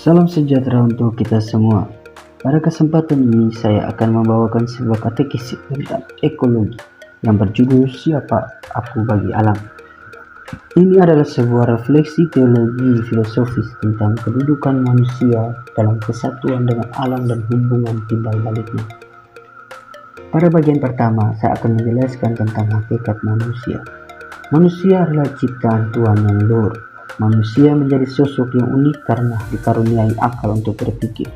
Salam sejahtera untuk kita semua. Pada kesempatan ini saya akan membawakan sebuah katekis tentang ekologi yang berjudul Siapa Aku Bagi Alam. Ini adalah sebuah refleksi teologi filosofis tentang kedudukan manusia dalam kesatuan dengan alam dan hubungan timbal baliknya. Pada bagian pertama, saya akan menjelaskan tentang hakikat manusia. Manusia adalah ciptaan Tuhan yang luhur. Manusia menjadi sosok yang unik karena dikaruniai akal untuk berpikir.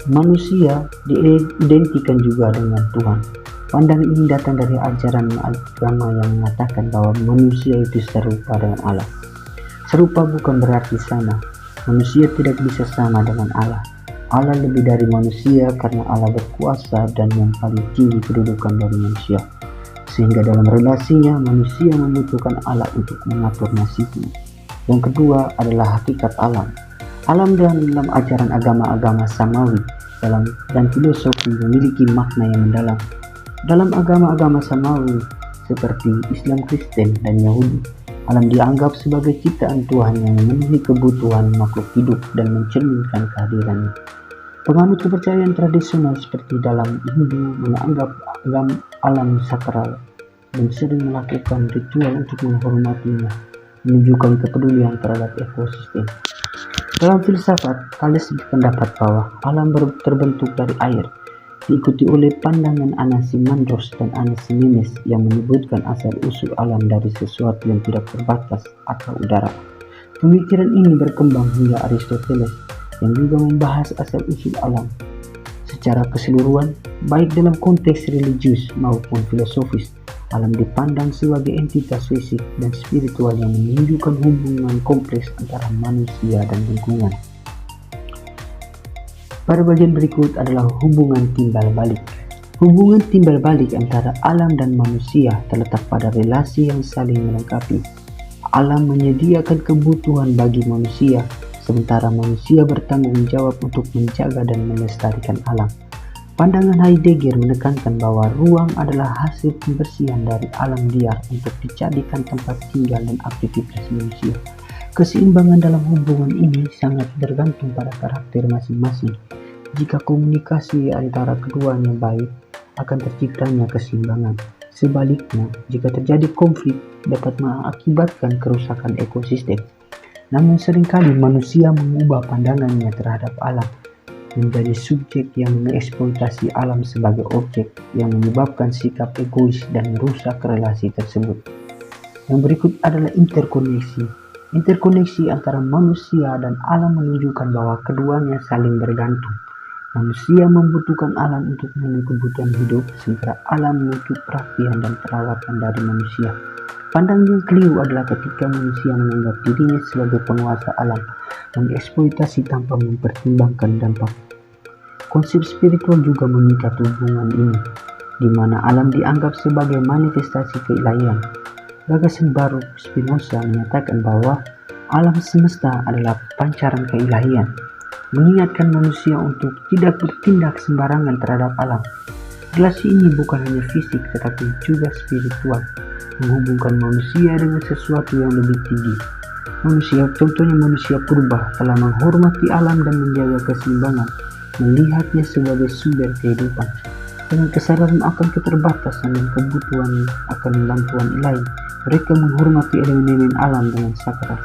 Manusia diidentikan juga dengan Tuhan. Pandangan ini datang dari ajaran agama yang mengatakan bahwa manusia itu serupa dengan Allah. Serupa bukan berarti sama. Manusia tidak bisa sama dengan Allah. Allah lebih dari manusia karena Allah berkuasa dan yang paling tinggi kedudukan dari manusia. Sehingga dalam relasinya manusia membutuhkan Allah untuk mengatur nasibnya. Yang kedua adalah hakikat alam. Alam dalam ajaran agama-agama samawi dan filosofi memiliki makna yang mendalam. Dalam agama-agama samawi seperti Islam, Kristen, dan Yahudi, alam dianggap sebagai ciptaan Tuhan yang memenuhi kebutuhan makhluk hidup dan mencerminkan kehadirannya. Penganut kepercayaan tradisional seperti dalam Hindu menganggap alam sakral dan sering melakukan ritual untuk menghormatinya, menunjukkan kepedulian terhadap ekosistem. Dalam filsafat, Thales berpendapat bahwa alam terbentuk dari air, diikuti oleh pandangan Anaximandros dan Anaximenes yang menyebutkan asal-usul alam dari sesuatu yang tidak terbatas atau udara. Pemikiran ini berkembang hingga Aristoteles yang juga membahas asal-usul alam secara keseluruhan, baik dalam konteks religius maupun filosofis. Alam dipandang sebagai entitas fisik dan spiritual yang menunjukkan hubungan kompleks antara manusia dan lingkungan. Pada bagian berikut adalah hubungan timbal balik. Hubungan timbal balik antara alam dan manusia terletak pada relasi yang saling melengkapi. Alam menyediakan kebutuhan bagi manusia, sementara manusia bertanggung jawab untuk menjaga dan melestarikan alam. Pandangan Heidegger menekankan bahwa ruang adalah hasil pembersihan dari alam liar untuk dijadikan tempat tinggal dan aktivitas manusia. Keseimbangan dalam hubungan ini sangat bergantung pada karakter masing-masing. Jika komunikasi antara keduanya baik, akan terciptanya keseimbangan. Sebaliknya, jika terjadi konflik, dapat mengakibatkan kerusakan ekosistem. Namun seringkali manusia mengubah pandangannya terhadap alam, menjadi subjek yang mengeksploitasi alam sebagai objek yang menyebabkan sikap egois dan merusak relasi tersebut. Yang berikut adalah interkoneksi. Interkoneksi antara manusia dan alam menunjukkan bahwa keduanya saling bergantung. Manusia membutuhkan alam untuk memenuhi kebutuhan hidup, sementara alam menuntut perhatian dan perawatan dari manusia. Pandangan yang keliru adalah ketika manusia menganggap dirinya sebagai penguasa alam, mengeksploitasi tanpa mempertimbangkan dampak. Konsep spiritual juga mengikat hubungan ini, di mana alam dianggap sebagai manifestasi keilahian. Gagasan baru Spinoza menyatakan bahwa alam semesta adalah pancaran keilahian, mengingatkan manusia untuk tidak bertindak sembarangan terhadap alam. Relasi ini bukan hanya fisik tetapi juga spiritual, menghubungkan manusia dengan sesuatu yang lebih tinggi. Contohnya manusia purba telah menghormati alam dan menjaga keseimbangan, melihatnya sebagai sumber kehidupan. Dengan kesadaran akan keterbatasan dan kebutuhan akan bantuan ilahi, mereka menghormati elemen-elemen alam dengan sakral.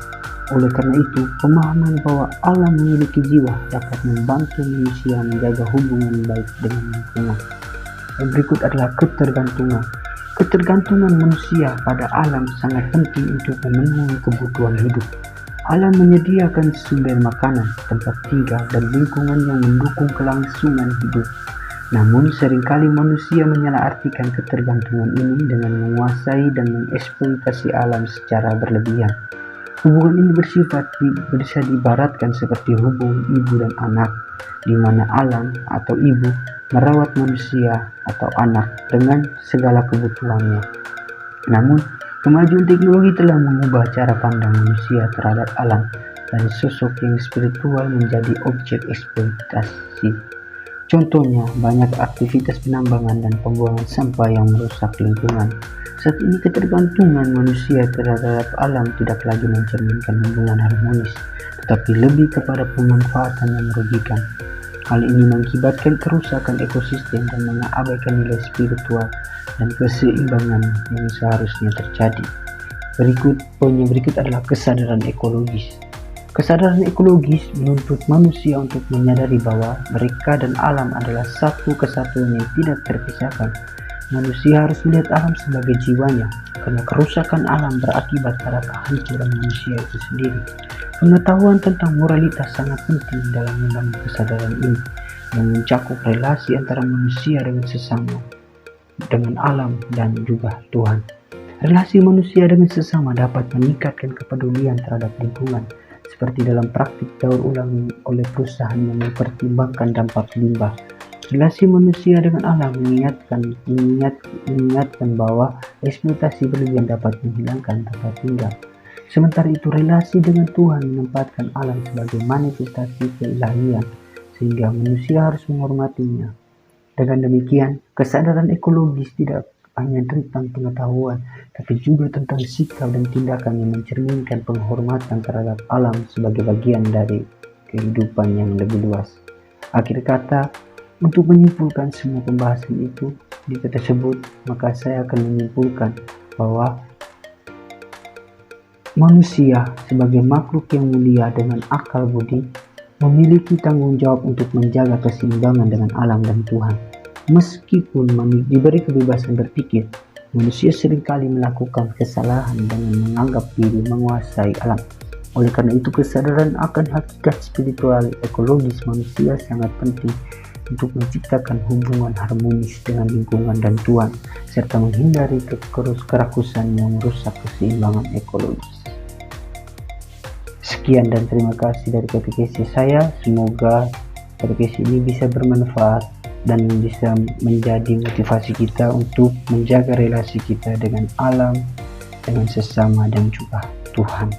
Oleh karena itu, pemahaman bahwa alam memiliki jiwa dapat membantu manusia menjaga hubungan baik dengan lingkungan. Yang berikut adalah ketergantungan. Ketergantungan manusia pada alam sangat penting untuk memenuhi kebutuhan hidup. Alam menyediakan sumber makanan, tempat tinggal, dan lingkungan yang mendukung kelangsungan hidup. Namun seringkali manusia menyalahartikan ketergantungan ini dengan menguasai dan mengeksploitasi alam secara berlebihan. Hubungan ini bisa diibaratkan seperti hubungan ibu dan anak, di mana alam atau ibu merawat manusia atau anak dengan segala kebutuhannya. Namun, kemajuan teknologi telah mengubah cara pandang manusia terhadap alam dari sosok yang spiritual menjadi objek eksploitasi. Contohnya, banyak aktivitas penambangan dan pembuangan sampah yang merusak lingkungan. Saat ini ketergantungan manusia terhadap alam tidak lagi mencerminkan hubungan harmonis, tetapi lebih kepada pemanfaatan yang merugikan. Hal ini mengakibatkan kerusakan ekosistem dan mengabaikan nilai spiritual dan keseimbangan yang seharusnya terjadi. Poin yang berikut adalah kesadaran ekologis. Kesadaran ekologis menuntut manusia untuk menyadari bahwa mereka dan alam adalah satu kesatuan yang tidak terpisahkan. Manusia harus melihat alam sebagai jiwanya, karena kerusakan alam berakibat pada kehancuran manusia itu sendiri. Pengetahuan tentang moralitas sangat penting dalam membangun kesadaran ini, yang mencakup relasi antara manusia dengan sesama, dengan alam, dan juga Tuhan. Relasi manusia dengan sesama dapat meningkatkan kepedulian terhadap lingkungan, seperti dalam praktik daur ulang oleh perusahaan yang mempertimbangkan dampak limbah. Relasi manusia dengan alam mengingatkan bahwa eksploitasi berlebihan dapat menghilangkan tempat tinggal. Sementara itu, relasi dengan Tuhan menempatkan alam sebagai manifestasi keilahian, sehingga manusia harus menghormatinya. Dengan demikian, kesadaran ekologis tidak hanya tentang pengetahuan, tapi juga tentang sikap dan tindakan yang mencerminkan penghormatan terhadap alam sebagai bagian dari kehidupan yang lebih luas. Akhir kata, untuk menyimpulkan semua pembahasan itu di tersebut, maka saya akan menyimpulkan bahwa manusia sebagai makhluk yang mulia dengan akal budi memiliki tanggung jawab untuk menjaga keseimbangan dengan alam dan Tuhan. Meskipun diberi kebebasan berpikir, manusia seringkali melakukan kesalahan dengan menganggap diri menguasai alam. Oleh karena itu, kesadaran akan hakikat spiritual ekologis manusia sangat penting untuk menciptakan hubungan harmonis dengan lingkungan dan Tuhan, serta menghindari kerakusan yang merusak keseimbangan ekologis. Sekian dan terima kasih dari podcast saya. Semoga podcast ini bisa bermanfaat dan bisa menjadi motivasi kita untuk menjaga relasi kita dengan alam, dengan sesama, dan juga Tuhan.